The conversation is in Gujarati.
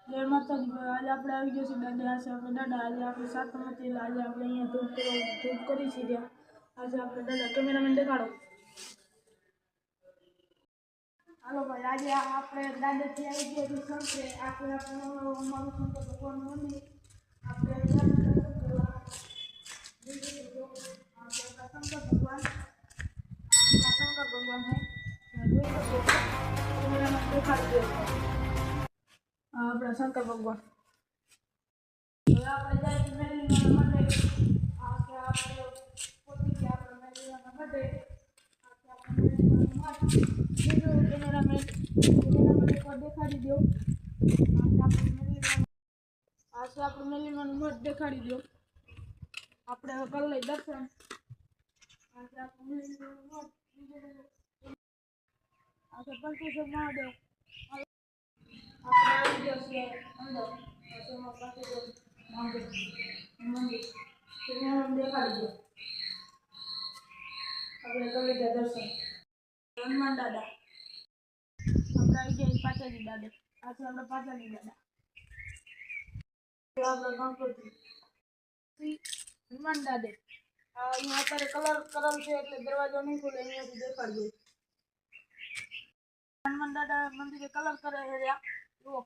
જય માતાજી ભાઈ, આજે આપણે આવી ગયા છીએ દાદા. આજે આપણે દાદા આજે આપણે સાતમ હતી. આજે આપણે અહીંયા ધૂપ કરી છીએ ત્યાં. આજે આપણે દાદા કેમેરામેન દેખાડો. હાલો ભાઈ, આજે આપણે દાદાથી આવી ગયા છીએ સંતે. આપણે અમારું શંકર ભગવાનનું મંદિર આપણે શંકર ભગવાન શંકર ભગવાન है કેમેરામેન દેખાડી દો. આપણા શંકર ભગવાન હવે આપણે જાય મેલીના માટે આ કે આપણે પોતી કે આપણે મેલીના માટે આ કે આપણે મેલીના માટે કેમેરામેન પર દેખાડી દો. આ કે આપણે મેલીના મઠ દેખાડી દો. આપણે હવે કરી લઈ દર્શન. આ કે આપણે મેલીના મઠ આ કે પંચેશ્વર મહાદેવ આપણે આવી ગયા છીએ અંદર એમાં પાસે મંદિર દેખાડી દો. આપણે કરી લીધા દર્શન. હનુમાન દાદા આપણે આવી ગયા પાચાજી દાદા. આ છે આપણે પાચાજી દાદા. આપણે ગણપતિ હનુમાન દાદા. અહીંયા અત્યારે કલર છે એટલે દરવાજો નહીં ખુલે. અહીંયાથી દેખાડી દો. હનુમાન દાદા મંદિરે કલર કરે છે. જુઓ